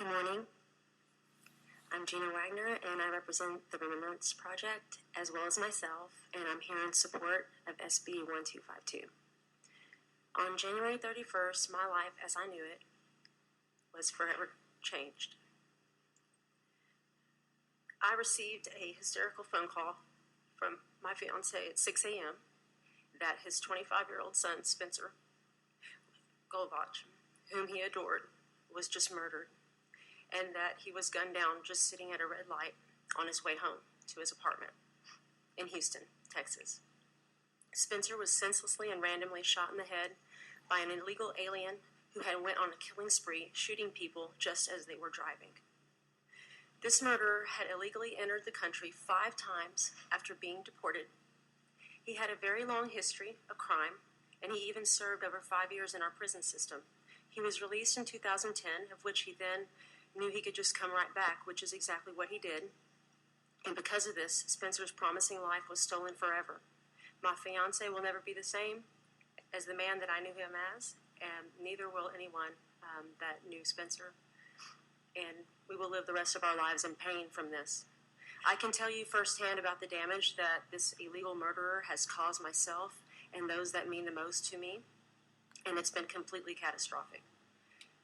Good morning. I'm Gina Wagner, and I represent the Remembrance Project as well as myself, and I'm here in support of SB 1252. On January 31st, my life as I knew it was forever changed. I received a hysterical phone call from my fiance at 6 a.m. that his 25-year-old son, Spencer Golvach, whom he adored, was just murdered, and that he was gunned down just sitting at a red light on his way home to his apartment in Houston, Texas. Spencer was senselessly and randomly shot in the head by an illegal alien who had went on a killing spree, shooting people just as they were driving. This murderer had illegally entered the country 5 times after being deported. He had a very long history of crime, and he even served over 5 years in our prison system. He was released in 2010, of which he then knew he could just come right back, which is exactly what he did. And because of this, Spencer's promising life was stolen forever. My fiance will never be the same as the man that I knew him as, and neither will anyone that knew Spencer. And we will live the rest of our lives in pain from this. I can tell you firsthand about the damage that this illegal murderer has caused myself and those that mean the most to me, and it's been completely catastrophic.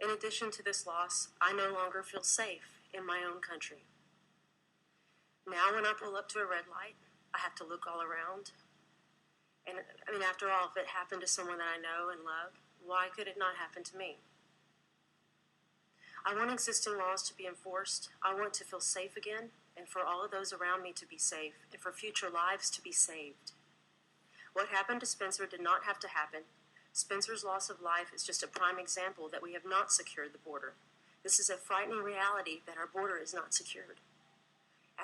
In addition to this loss, I no longer feel safe in my own country. Now when I pull up to a red light, I have to look all around. And I mean, after all, if it happened to someone that I know and love, why could it not happen to me? I want existing laws to be enforced. I want to feel safe again, and for all of those around me to be safe, and for future lives to be saved. What happened to Spencer did not have to happen. Spencer's loss of life is just a prime example that we have not secured the border. This is a frightening reality that our border is not secured.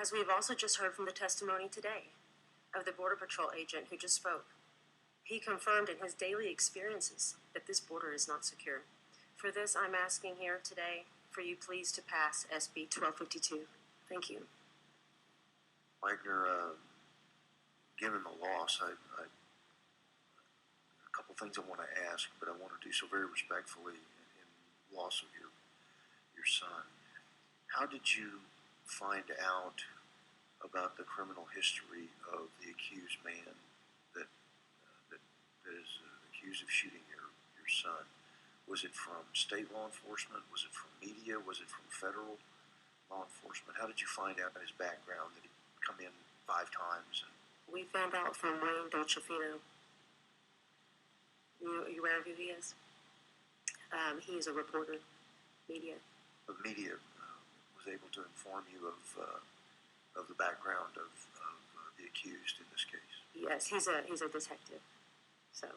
As we have also just heard from the testimony today of the Border Patrol agent who just spoke. He confirmed in his daily experiences that this border is not secure. For this, I'm asking here today for you please to pass SB 1252. Thank you. Wagner, given the loss, a couple things I want to ask, but I want to do so very respectfully in loss of your son. How did you find out about the criminal history of the accused man that is accused of shooting your son? Was it from state law enforcement? Was it from media? Was it from federal law enforcement? How did you find out his background, that he'd come in 5 times? We found out from Wayne Dolcefino. Are you aware of who he is? He is a reporter, media. The media was able to inform you of the background of the accused in this case? Yes, he's a detective. So,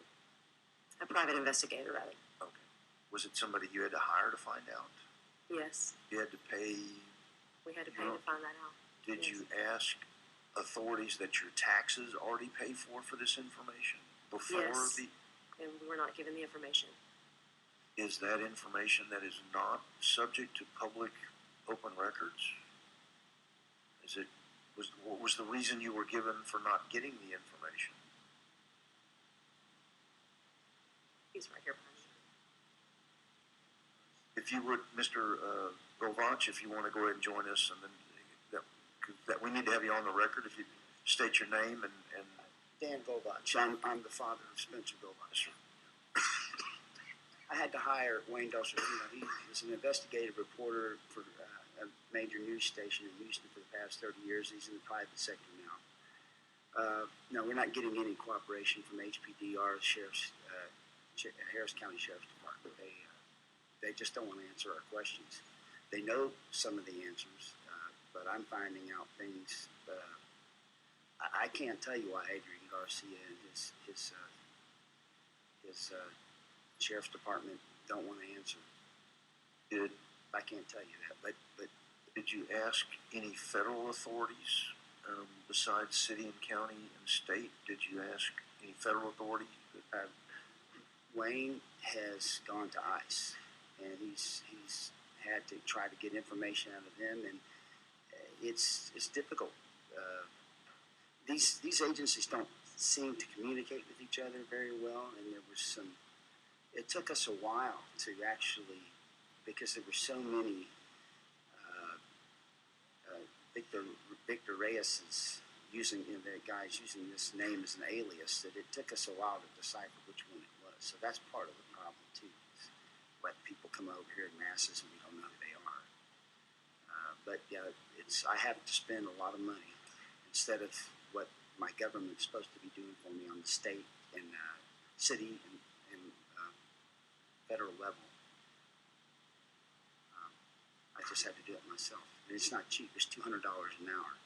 a private investigator, rather. Okay. Was it somebody you had to hire to find out? Yes. You had to pay? We had to pay to find that out. Did you ask authorities that your taxes already paid for this information before? Yes. And we were not given the information. Is that information that is not subject to public open records? What was the reason you were given for not getting the information? He's right here. If you would, Mr. Golvach, if you want to go ahead and join us, and then that we need to have you on the record. If you state your name and Dan Golvach. I'm the father of Spencer Golvach. I had to hire Wayne Dolcefino. He was an investigative reporter for a major news station in Houston for the past 30 years. He's in the private sector now. No, we're not getting any cooperation from HPD or Harris County Sheriff's Department. They just don't want to answer our questions. They know some of the answers, but I'm finding out things. I can't tell you why Adrian Garcia and his sheriff's department don't want to answer. I can't tell you that. But did you ask any federal authorities besides city and county and state? Did you ask any federal authority? Wayne has gone to ICE, and he's had to try to get information out of them, and it's difficult. These agencies don't seem to communicate with each other very well, and it took us a while to actually, because there were so many Victor Reyes is using, the guy's using this name as an alias, that it took us a while to decipher which one it was. So that's part of the problem too. Let people come over here in masses and we don't know who they are. But yeah, I have to spend a lot of money instead of what my government's supposed to be doing for me on the state and city and federal level. I just had to do it myself. And it's not cheap. It's $200 an hour.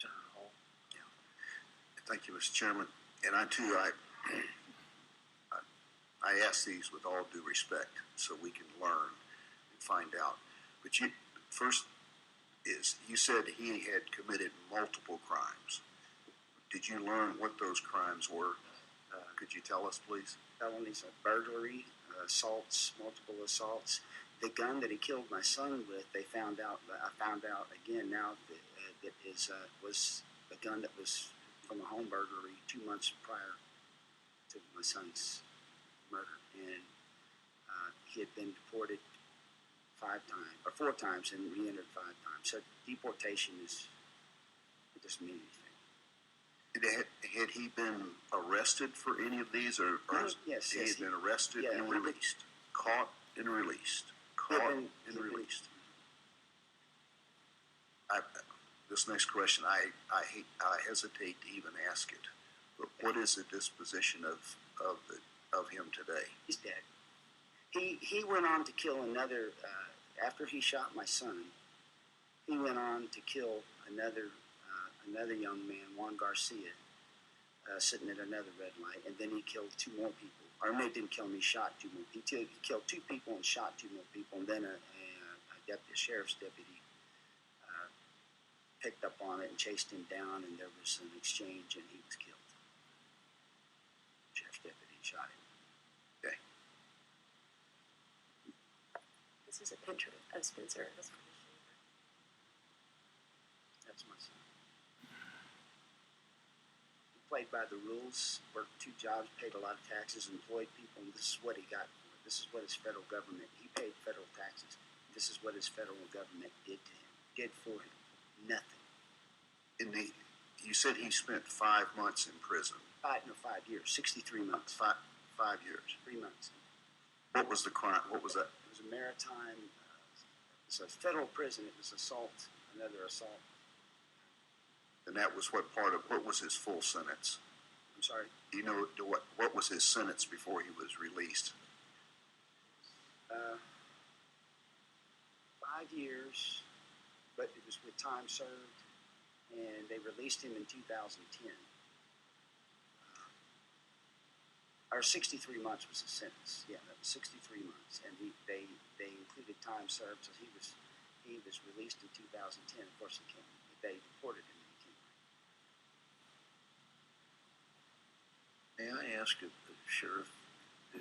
Yeah. Thank you, Mr. Chairman. And I ask these with all due respect so we can learn and find out. But first you said he had committed multiple crimes. Did you learn what those crimes were? Could you tell us, please? Felonies of burglary, assaults, multiple assaults. The gun that he killed my son with, I found out again now that was a gun that was from a home burglary 2 months prior to my son's murder, and he had been deported 4 times and re-entered 5 times. So deportation doesn't mean anything. Had he been arrested for any of these, or yes, he had been arrested and released, caught and released, released? This next question, I hesitate to even ask it, but what is the disposition of him today? He's dead. He went on to kill another. After he shot my son, he went on to kill another young man, Juan Garcia, sitting at another red light, and then he killed 2 more people. Or no, he didn't kill him. He shot 2 more. He killed 2 people and shot 2 more people, and then a sheriff's deputy picked up on it and chased him down, and there was an exchange, and he was killed. Sheriff's deputy shot him. Okay. This is a picture of Spencer. That's my son. He played by the rules, worked 2 jobs, paid a lot of taxes, employed people, and this is what he got for it. This is what his federal government, he paid federal taxes. This is what his federal government did to him, did for him. Nothing. You said he spent 5 months in prison. 5 years, 63 months. 5 years. 3 months. What was the crime? What was that? It was a maritime, it's a federal prison. It was another assault. And that was what was his full sentence? I'm sorry? Do you know what was his sentence before he was released? 5 years, but it was with time served, and they released him in 2010. Or 63 months was the sentence. Yeah, that was 63 months, and they included time served, so he was released in 2010. Of course, they deported him. May I ask Sheriff,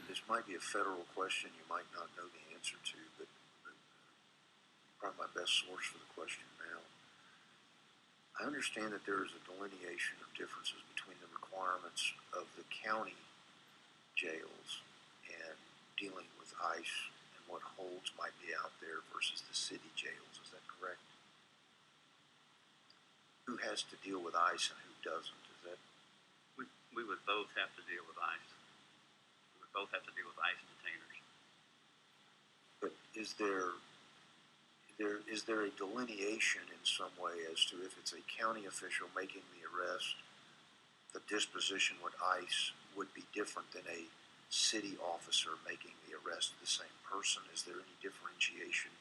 this might be a federal question you might not know the answer to, but probably my best source for the question now. I understand that there is a delineation of differences between the requirements of the county jails and dealing with ICE and what holds might be out there versus the city jails. Is that correct? Who has to deal with ICE and who doesn't? Is that? We would both have to deal with ICE. We would both have to deal with ICE detainers. But is there a delineation in some way as to if it's a county official making the arrest, the disposition with ICE would be different than a city officer making the arrest of the same person? Is there any differentiation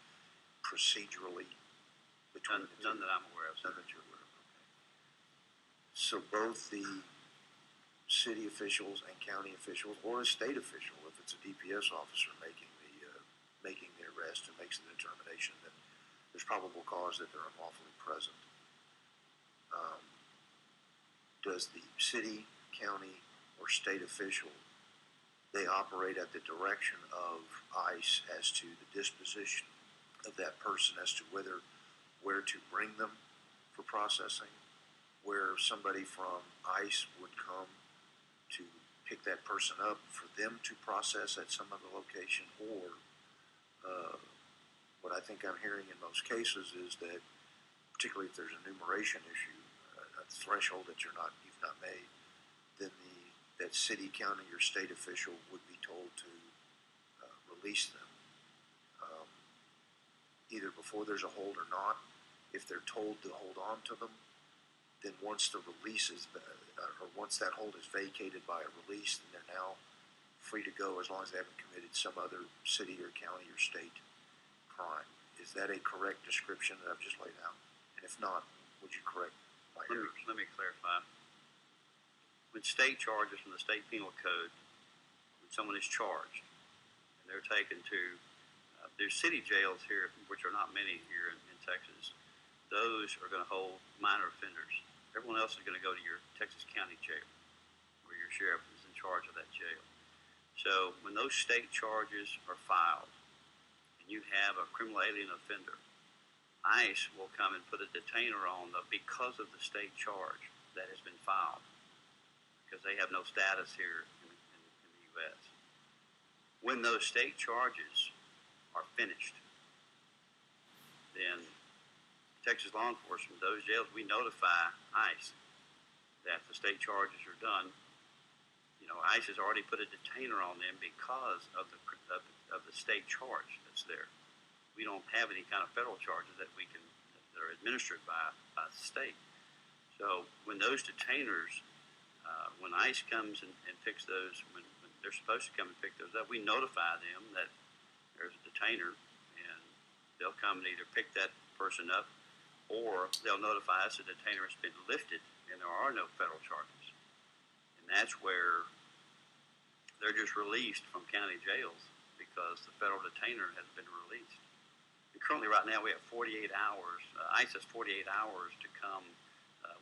procedurally between the two? None that I'm aware of. None that you're aware of. Okay. So both the city officials and county officials, or a state official, if it's a DPS officer making the arrest and makes the determination that there's probable cause that they're unlawfully present, does the city, county, or state official, they operate at the direction of ICE as to the disposition of that person, as to where to bring them for processing, where somebody from ICE would come to pick that person up for them to process at some other location, or what I think I'm hearing in most cases is that, particularly if there's a numeration issue, a threshold that you've not made, then that city, county, or state official would be told to release them, either before there's a hold or not. If they're told to hold on to them, then once the release is, or once that hold is vacated by a release, then they're now free to go as long as they haven't committed some other city or county or state crime. Is that a correct description that I've just laid out? And if not, would you correct my errors? Let me clarify. When state charges from the state penal code, when someone is charged and they're taken to, there's city jails here, which are not many here in Texas. Those are going to hold minor offenders. Everyone else is going to go to your Texas County jail, where your sheriff is in charge of that jail. So when those state charges are filed, and you have a criminal alien offender, ICE will come and put a detainer on them because of the state charge that has been filed, because they have no status here in the U.S. When those state charges are finished, then Texas law enforcement, those jails, we notify ICE that the state charges are done. You know, ICE has already put a detainer on them because of the state charge that's there. We don't have any kind of federal charges that are administered by the state. So when those detainers, when ICE comes and picks those, when they're supposed to come and pick those up, we notify them that there's a detainer, and they'll come and either pick that person up, or they'll notify us the detainer has been lifted and there are no federal charges. And that's where they're just released from county jails because the federal detainer has been released. And currently right now we have 48 hours. ICE has 48 hours to come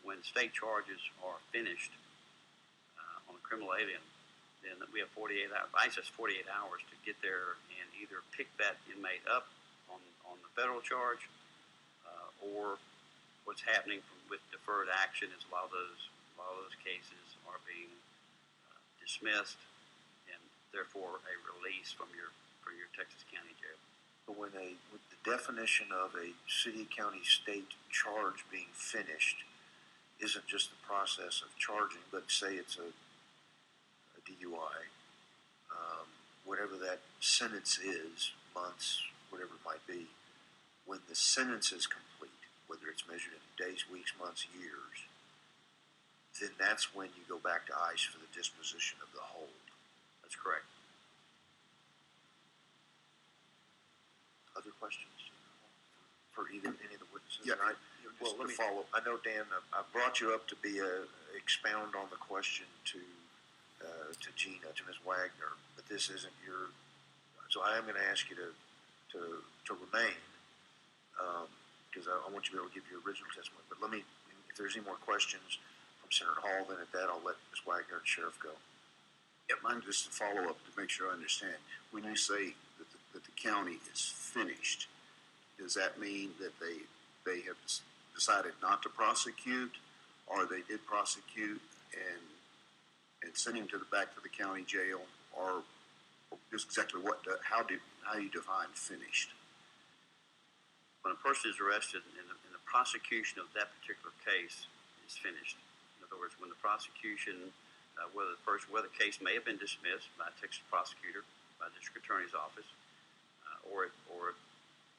when state charges are finished on a criminal alien. Then we have 48 hours. ICE has 48 hours to get there and either pick that inmate up on the federal charge, or what's happening with deferred action is a lot of those cases are being dismissed, and therefore a release from your Texas County jail. But with the definition of a city, county, state charge being finished isn't just the process of charging, but say it's a DUI, whatever that sentence is, months, whatever it might be, when the sentence is complete, whether it's measured in days, weeks, months, years, then that's when you go back to ICE for the disposition of the hold. That's correct. Other questions for any of the witnesses? Yeah. Well, let me follow. I know, Dan, I brought you up to expound on the question to Gina, to Ms. Wagner, but this isn't your. So I am going to ask you to remain, because I want you to be able to give your original testimony. But if there's any more questions from Senator Hall, then at that I'll let Ms. Wagner and Sheriff go. Yeah, mine just to follow up to make sure I understand. When you say that the county is finished, does that mean that they have decided not to prosecute, or they did prosecute and send him back to the county jail, or just exactly how you define finished? When a person is arrested and the prosecution of that particular case is finished, in other words, when the prosecution, whether the case may have been dismissed by a Texas prosecutor, by the district attorney's office, or it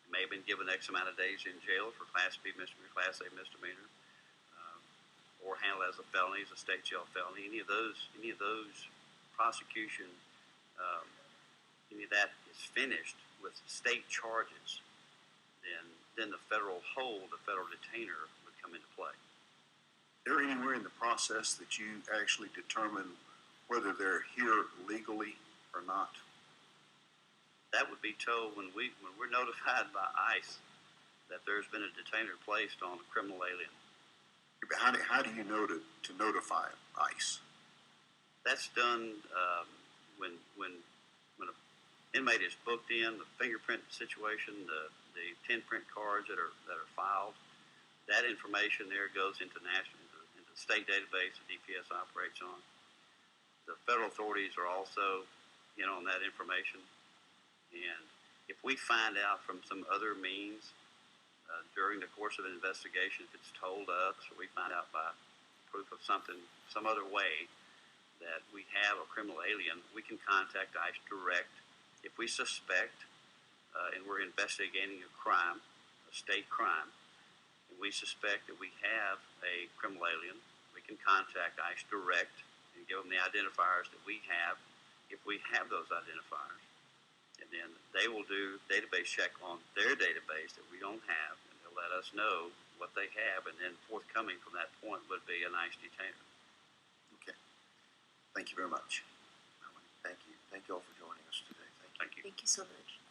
may have been given X amount of days in jail for Class B misdemeanor, Class A misdemeanor, or handled as a felony, as a state jail felony. Any of those prosecution, any of that is finished with state charges, then the federal hold, the federal detainer would come into play. Is there anywhere in the process that you actually determine whether they're here legally or not? That would be told when we're notified by ICE that there's been a detainer placed on a criminal alien. How do you know to notify ICE? That's done when an inmate is booked in, the fingerprint situation, the 10 print cards that are filed. That information there goes into the state database the DPS operates on. The federal authorities are also in on that information, and If we find out from some other means during the course of an investigation, if it's told us, or we find out by proof of something, some other way, that we have a criminal alien, we can contact ICE direct. If we suspect, and we're investigating a crime, a state crime, and we suspect that we have a criminal alien, we can contact ICE direct and give them the identifiers that we have, if we have those identifiers. And then they will do database check on their database that we don't have, and they'll let us know what they have, and then forthcoming from that point would be an ICE detainer. Okay. Thank you very much. Thank you. Thank you all for joining us today. Thank you. Thank you. Thank you so much.